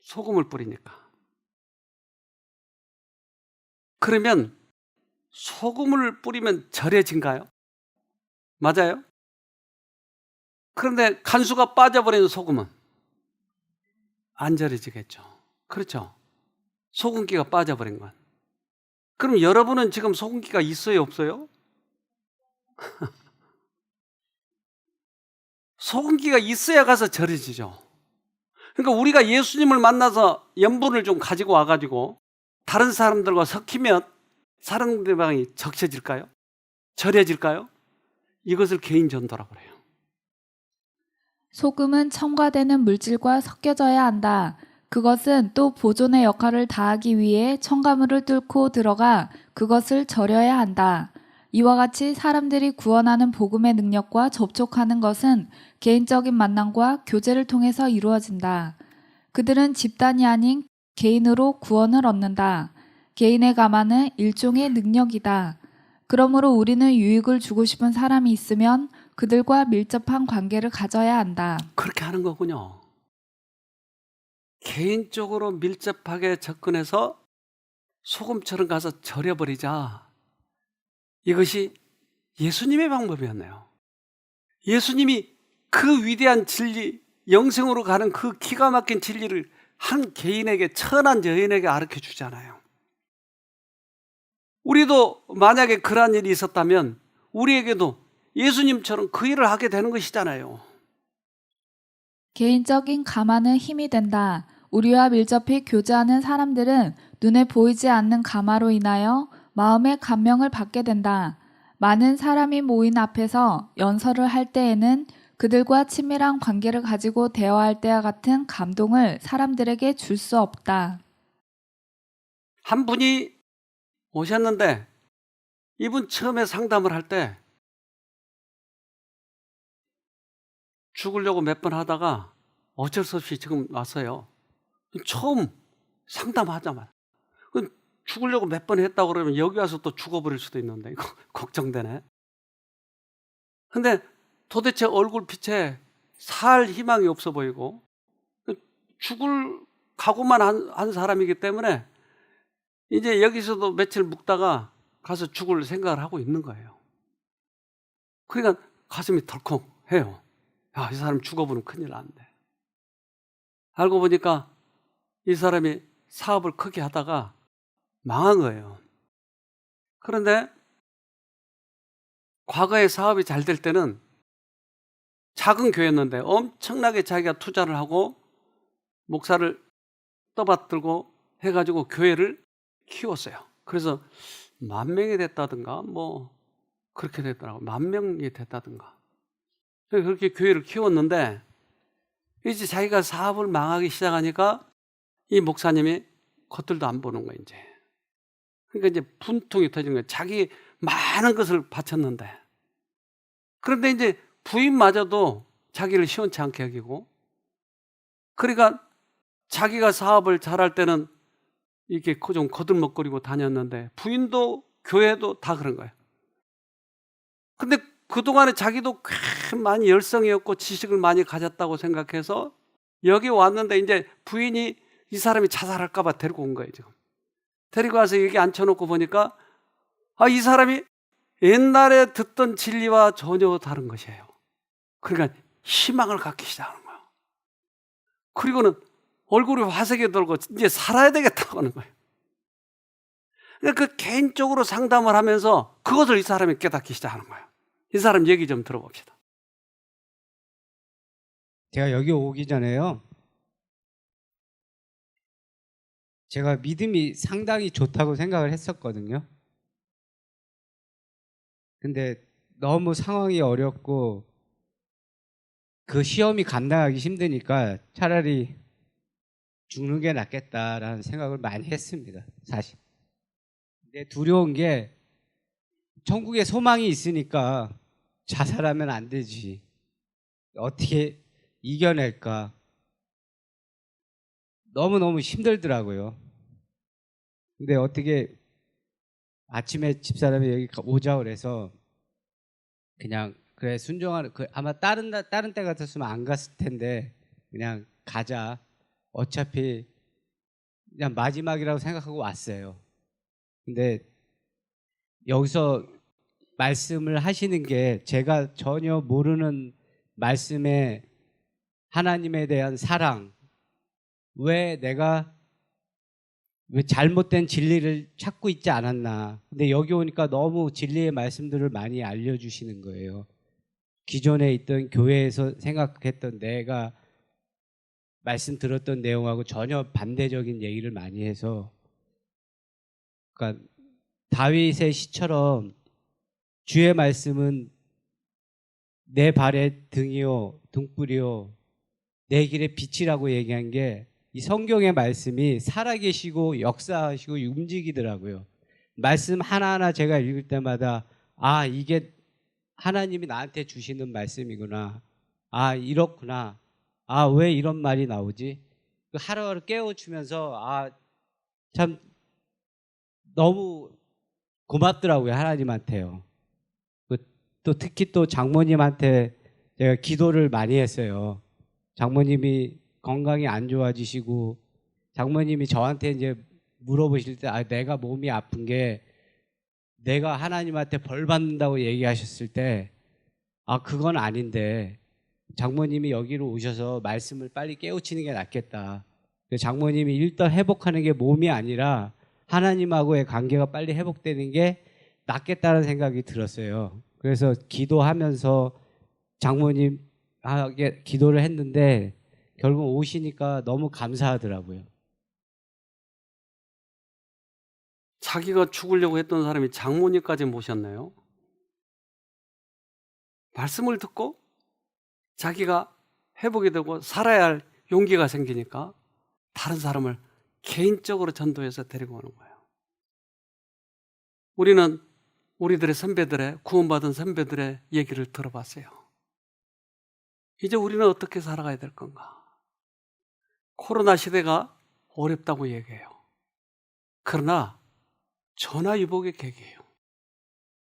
[SPEAKER 1] 소금을 뿌리니까. 그러면 소금을 뿌리면 절여진가요? 맞아요? 그런데 간수가 빠져버리는 소금은 안 절여지겠죠. 그렇죠? 소금기가 빠져버린 건. 그럼 여러분은 지금 소금기가 있어요, 없어요? 소금기가 있어야 가서 절여지죠. 그러니까 우리가 예수님을 만나서 염분을 좀 가지고 와가지고 다른 사람들과 섞이면 상대방이 적셔질까요? 절여질까요? 이것을 개인 전도라고 그래요.
[SPEAKER 2] 소금은 첨가되는 물질과 섞여져야 한다. 그것은 또 보존의 역할을 다하기 위해 첨가물을 뚫고 들어가 그것을 절여야 한다. 이와 같이 사람들이 구원하는 복음의 능력과 접촉하는 것은 개인적인 만남과 교제를 통해서 이루어진다. 그들은 집단이 아닌 개인으로 구원을 얻는다. 개인의 감화는 일종의 능력이다. 그러므로 우리는 유익을 주고 싶은 사람이 있으면 그들과 밀접한 관계를 가져야 한다.
[SPEAKER 1] 그렇게 하는 거군요. 개인적으로 밀접하게 접근해서 소금처럼 가서 절여버리자. 이것이 예수님의 방법이었네요. 예수님이 그 위대한 진리, 영생으로 가는 그 기가 막힌 진리를 한 개인에게, 천한 여인에게 가르쳐 주잖아요. 우리도 만약에 그러한 일이 있었다면 우리에게도 예수님처럼 그 일을 하게 되는 것이잖아요.
[SPEAKER 2] 개인적인 감화는 힘이 된다. 우리와 밀접히 교제하는 사람들은 눈에 보이지 않는 감화로 인하여 마음의 감명을 받게 된다. 많은 사람이 모인 앞에서 연설을 할 때에는 그들과 친밀한 관계를 가지고 대화할 때와 같은 감동을 사람들에게 줄 수 없다.
[SPEAKER 1] 한 분이 오셨는데 이분 처음에 상담을 할 때 죽으려고 몇 번 하다가 어쩔 수 없이 지금 왔어요. 처음 상담하자마자 죽으려고 몇 번 했다고 그러면 여기 와서 또 죽어버릴 수도 있는데 이거 걱정되네. 근데 도대체 얼굴빛에 살 희망이 없어 보이고 죽을 각오만 한 사람이기 때문에 이제 여기서도 며칠 묵다가 가서 죽을 생각을 하고 있는 거예요. 그러니까 가슴이 덜컹해요. 야, 이 사람 죽어버리면 큰일 난대. 알고 보니까 이 사람이 사업을 크게 하다가 망한 거예요. 그런데 과거에 사업이 잘 될 때는 작은 교회였는데 엄청나게 자기가 투자를 하고 목사를 떠받들고 해가지고 교회를 키웠어요. 그래서 10,000명이 됐다든가 뭐 그렇게 됐더라고요. 10,000명이 됐다든가. 그렇게 교회를 키웠는데 이제 자기가 사업을 망하기 시작하니까 이 목사님이 겉들도 안 보는 거예요. 이제. 그러니까 이제 분통이 터지는 거예요. 자기 많은 것을 바쳤는데. 그런데 이제 부인마저도 자기를 시원치 않게 여기고, 그러니까 자기가 사업을 잘할 때는 이렇게 좀 거들먹거리고 다녔는데 부인도 교회도 다 그런 거예요. 근데 그동안에 자기도 꽤 많이 열성이었고 지식을 많이 가졌다고 생각해서 여기 왔는데 이제 부인이 이 사람이 자살할까 봐 데리고 온 거예요. 지금 데리고 와서 여기 앉혀놓고 보니까 이 사람이 옛날에 듣던 진리와 전혀 다른 것이에요. 그러니까 희망을 갖기 시작하는 거예요. 그리고는 얼굴이 화색이 돌고 이제 살아야 되겠다고 하는 거예요. 그 개인적으로 상담을 하면서 그것을 이 사람이 깨닫기 시작하는 거예요. 이 사람 얘기 좀 들어봅시다.
[SPEAKER 3] 제가 여기 오기 전에요, 제가 믿음이 상당히 좋다고 생각을 했었거든요. 근데 너무 상황이 어렵고 그 시험이 감당하기 힘드니까 차라리 죽는 게 낫겠다라는 생각을 많이 했습니다, 사실. 근데 두려운 게 천국에 소망이 있으니까 자살하면 안 되지. 어떻게 이겨낼까? 너무너무 힘들더라고요. 근데 어떻게 아침에 집사람이 여기 오자 그래서 그냥 그래 순종하는, 아마 다른 때 같았으면 안 갔을 텐데 그냥 가자. 어차피 그냥 마지막이라고 생각하고 왔어요. 근데 여기서 말씀을 하시는 게 제가 전혀 모르는 말씀에 하나님에 대한 사랑, 왜 내가 왜 잘못된 진리를 찾고 있지 않았나. 근데 여기 오니까 너무 진리의 말씀들을 많이 알려주시는 거예요. 기존에 있던 교회에서 생각했던 내가 말씀 들었던 내용하고 전혀 반대적인 얘기를 많이 해서, 그러니까 다윗의 시처럼 주의 말씀은 내 발의 등이요 등불이요 내 길의 빛이라고 얘기한 게 이 성경의 말씀이 살아계시고 역사하시고 움직이더라고요. 말씀 하나하나 제가 읽을 때마다 아, 이게 하나님이 나한테 주시는 말씀이구나. 아, 이렇구나. 아, 왜 이런 말이 나오지? 하루하루 깨워주면서 아, 참 너무 고맙더라고요, 하나님한테요. 또 특히 또 장모님한테 제가 기도를 많이 했어요. 장모님이 건강이 안 좋아지시고 장모님이 저한테 이제 물어보실 때 아, 내가 몸이 아픈 게 내가 하나님한테 벌 받는다고 얘기하셨을 때 아, 그건 아닌데 장모님이 여기로 오셔서 말씀을 빨리 깨우치는 게 낫겠다. 장모님이 일단 회복하는 게 몸이 아니라 하나님하고의 관계가 빨리 회복되는 게 낫겠다는 생각이 들었어요. 그래서 기도하면서 장모님에게 기도를 했는데 결국 오시니까 너무 감사하더라고요.
[SPEAKER 1] 자기가 죽으려고 했던 사람이 장모님까지 모셨네요. 말씀을 듣고 자기가 회복이 되고 살아야 할 용기가 생기니까 다른 사람을 개인적으로 전도해서 데리고 오는 거예요. 우리는 우리들의 선배들의, 구원받은 선배들의 얘기를 들어봤어요. 이제 우리는 어떻게 살아가야 될 건가? 코로나 시대가 어렵다고 얘기해요. 그러나 전화위복의 계기예요.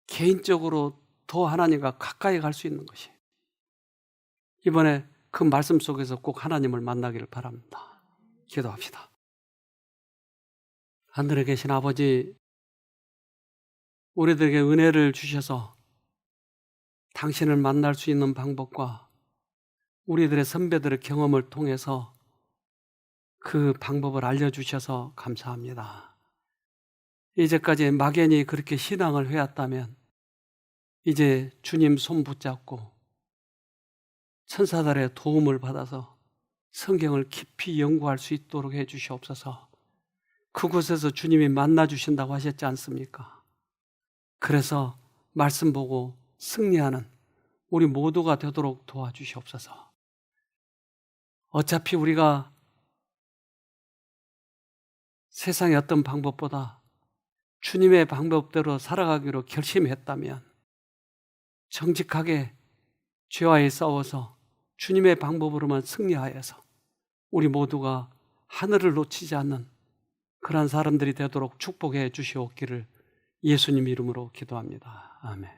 [SPEAKER 1] 개인적으로 더 하나님과 가까이 갈 수 있는 것이. 이번에 그 말씀 속에서 꼭 하나님을 만나기를 바랍니다. 기도합시다. 하늘에 계신 아버지, 우리들에게 은혜를 주셔서 당신을 만날 수 있는 방법과 우리들의 선배들의 경험을 통해서 그 방법을 알려주셔서 감사합니다. 이제까지 막연히 그렇게 신앙을 해왔다면 이제 주님 손 붙잡고 천사들의 도움을 받아서 성경을 깊이 연구할 수 있도록 해주시옵소서. 그곳에서 주님이 만나주신다고 하셨지 않습니까? 그래서 말씀 보고 승리하는 우리 모두가 되도록 도와주시옵소서. 어차피 우리가 세상의 어떤 방법보다 주님의 방법대로 살아가기로 결심했다면 정직하게 죄와의 싸워서 주님의 방법으로만 승리하여서 우리 모두가 하늘을 놓치지 않는 그런 사람들이 되도록 축복해 주시옵기를 예수님 이름으로 기도합니다. 아멘.